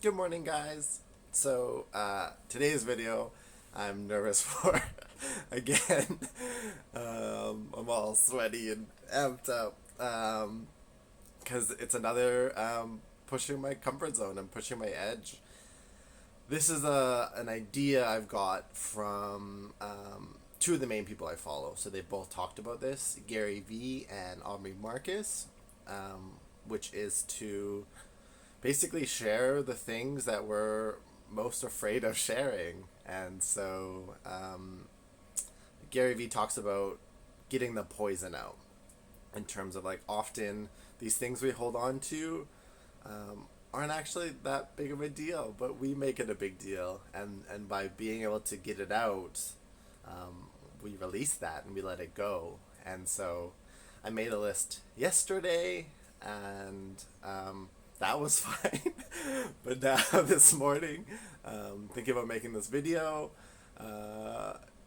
Good morning, guys. Today's video, I'm nervous for again. I'm all sweaty and amped up because it's another pushing my comfort zone and pushing my edge. This is an idea I've got from two of the main people I follow. So they both talked about this, Gary V and Aubrey Marcus, which is to basically share the things that we're most afraid of sharing. And so Gary Vee talks about getting the poison out in terms of like often these things we hold on to aren't actually that big of a deal, but we make it a big deal. And by being able to get it out, we release that and we let it go. And so I made a list yesterday and that was fine. But now this morning, thinking about making this video,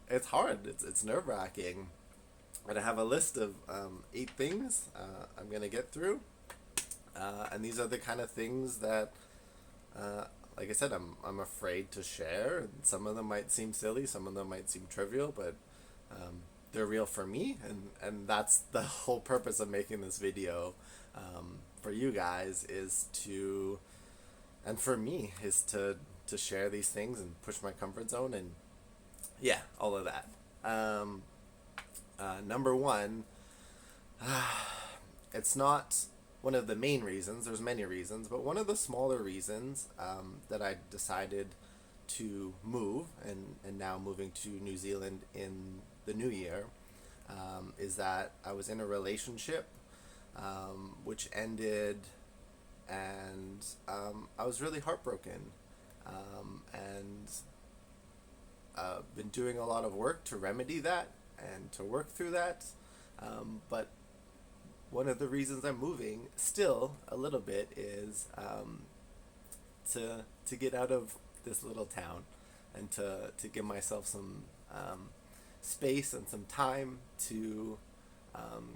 it's hard. It's nerve wracking. And I have a list of 8 things I'm gonna get through, and these are the kind of things that, like I said, I'm afraid to share. Some of them might seem silly, some of them might seem trivial, but they're real for me, and that's the whole purpose of making this video for you guys is to, and for me is to share these things and push my comfort zone and yeah, all of that. Number one, it's not one of the main reasons. There's many reasons, but one of the smaller reasons that I decided to move and now moving to New Zealand in the new year is that I was in a relationship which ended, and I was really heartbroken, and been doing a lot of work to remedy that and to work through that. But one of the reasons I'm moving still a little bit is to get out of this little town and to give myself some space and some time to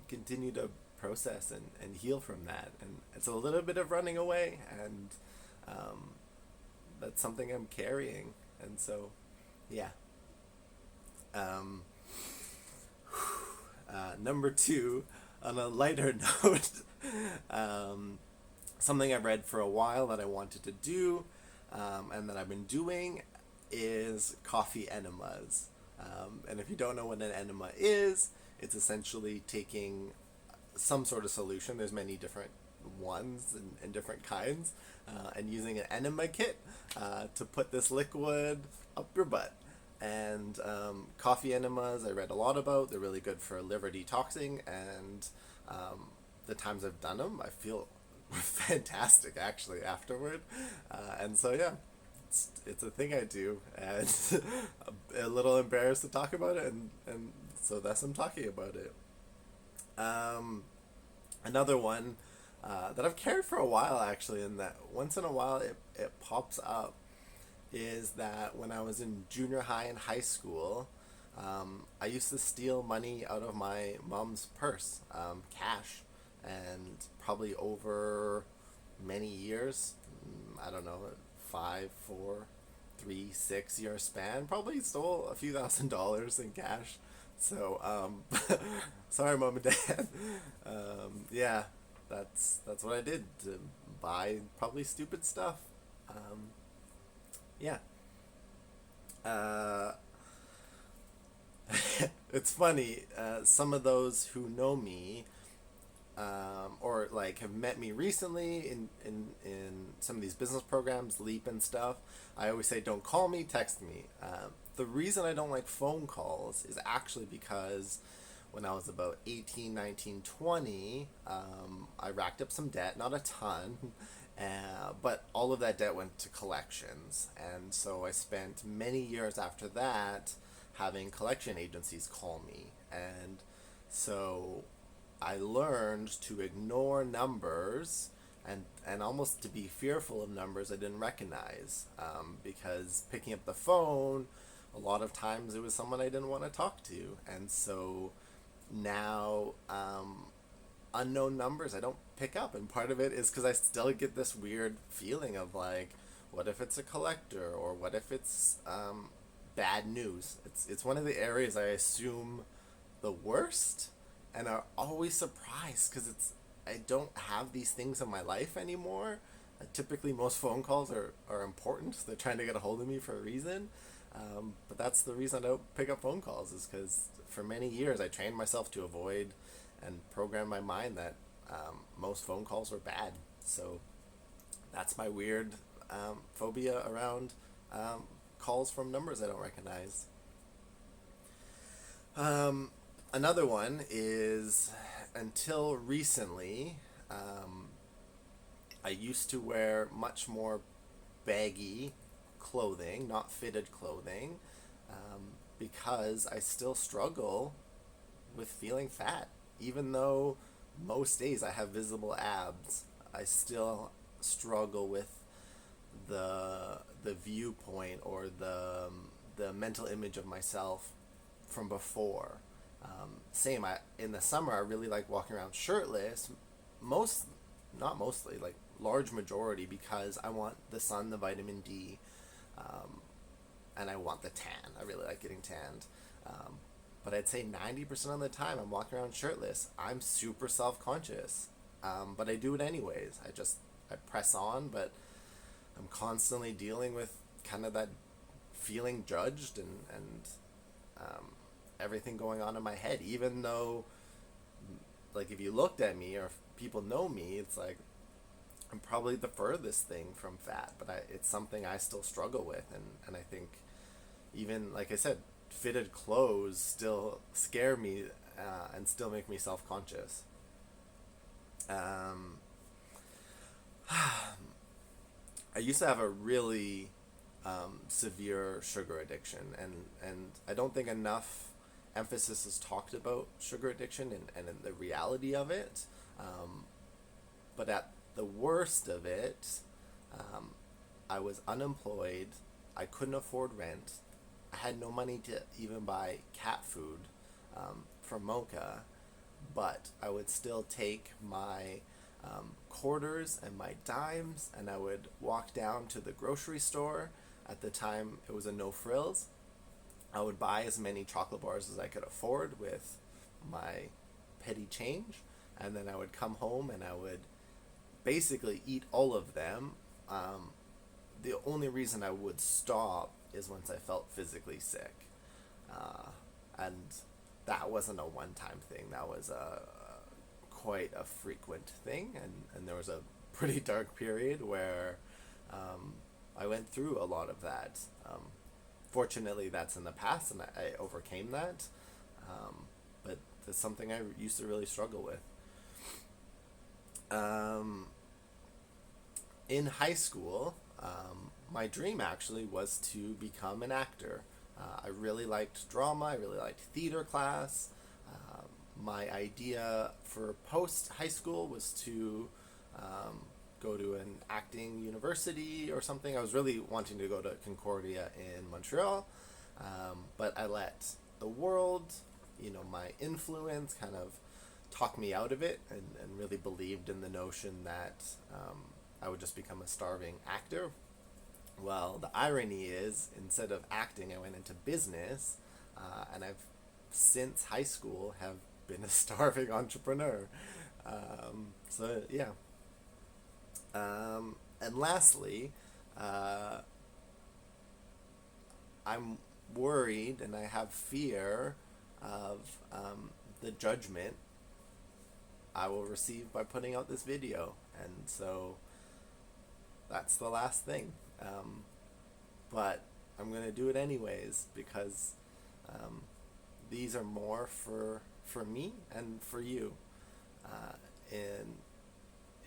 continue to process and heal from that. And it's a little bit of running away, and that's something I'm carrying. And so, yeah. Um, Number two, on a lighter note, something I've read for a while that I wanted to do and that I've been doing is coffee enemas. And if you don't know what an enema is, it's essentially taking some sort of solution. There's many different ones and different kinds, and using an enema kit to put this liquid up your butt. And coffee enemas I read a lot about. They're really good for liver detoxing, and the times I've done them, I feel fantastic actually afterward. And so yeah, it's a thing I do, and a little embarrassed to talk about it, and so thus I'm talking about it. Another one that I've carried for a while actually, and that once in a while it pops up, is that when I was in junior high and high school, I used to steal money out of my mom's purse, cash, and probably over many years, I don't know, 5, 4, 3, 6 year span, probably stole a few $1,000s in cash. So, sorry, mom and dad. Yeah, that's what I did to buy probably stupid stuff. Yeah. Uh, it's funny. Some of those who know me, or like have met me recently in some of these business programs, Leap and stuff, I always say, don't call me, text me. The reason I don't like phone calls is actually because when I was about 18, 19, 20, I racked up some debt, not a ton, but all of that debt went to collections. And so I spent many years after that having collection agencies call me. And so I learned to ignore numbers and almost to be fearful of numbers I didn't recognize, because picking up the phone, a lot of times it was someone I didn't want to talk to. And so now unknown numbers I don't pick up, and part of it is because I still get this weird feeling of like, what if it's a collector, or what if it's bad news. It's one of the areas I assume the worst, and are always surprised because I don't have these things in my life anymore. Typically, most phone calls are important. They're trying to get a hold of me for a reason. But that's the reason I don't pick up phone calls, is because for many years I trained myself to avoid and program my mind that most phone calls were bad. So that's my weird phobia around calls from numbers I don't recognize. Another one is, until recently, I used to wear much more baggy clothing, not fitted clothing, because I still struggle with feeling fat. Even though most days I have visible abs, I still struggle with the viewpoint, or the mental image of myself from before. Same. In the summer, I really like walking around shirtless. Not mostly, like large majority, because I want the sun, the vitamin D, and I want the tan. I really like getting tanned. But I'd say 90% of the time I'm walking around shirtless. I'm super self-conscious, but I do it anyways. I press on, but I'm constantly dealing with kind of that feeling judged, and everything going on in my head. Even though, like, if you looked at me, or if people know me, it's like I'm probably the furthest thing from fat, but it's something I still struggle with, and I think, even like I said, fitted clothes still scare me, and still make me self-conscious. I used to have a really severe sugar addiction, and I don't think enough emphasis is talked about sugar addiction, and the reality of it. But at the worst of it, I was unemployed. I couldn't afford rent. I had no money to even buy cat food from Mocha, but I would still take my quarters and my dimes, and I would walk down to the grocery store. At the time, it was a no frills. I would buy as many chocolate bars as I could afford with my petty change, and then I would come home and I would basically eat all of them. The only reason I would stop is once I felt physically sick, and that wasn't a one-time thing. That was quite a frequent thing, and there was a pretty dark period where I went through a lot of that. Fortunately, that's in the past, and I overcame that. But it's something I used to really struggle with. In high school, my dream actually was to become an actor. I really liked drama. I really liked theater class. My idea for post high school was to go to an acting university or something. I was really wanting to go to Concordia in Montreal, but I let the world, my influence, kind of talk me out of it, and really believed in the notion that I would just become a starving actor. Well, the irony is, instead of acting, I went into business, and I've, since high school, have been a starving entrepreneur. So yeah. And lastly, I'm worried, and I have fear of the judgment I will receive by putting out this video. And so that's the last thing. But I'm going to do it anyways, because these are more for me and for you,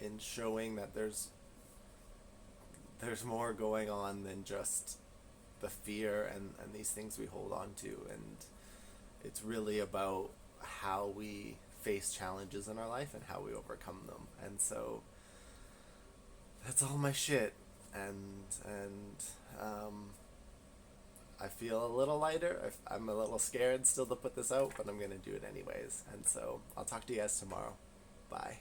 in showing that there's more going on than just the fear and these things we hold on to. And it's really about how we face challenges in our life and how we overcome them. And so that's all my shit. And I feel a little lighter. I'm a little scared still to put this out, but I'm going to do it anyways. And so I'll talk to you guys tomorrow. Bye.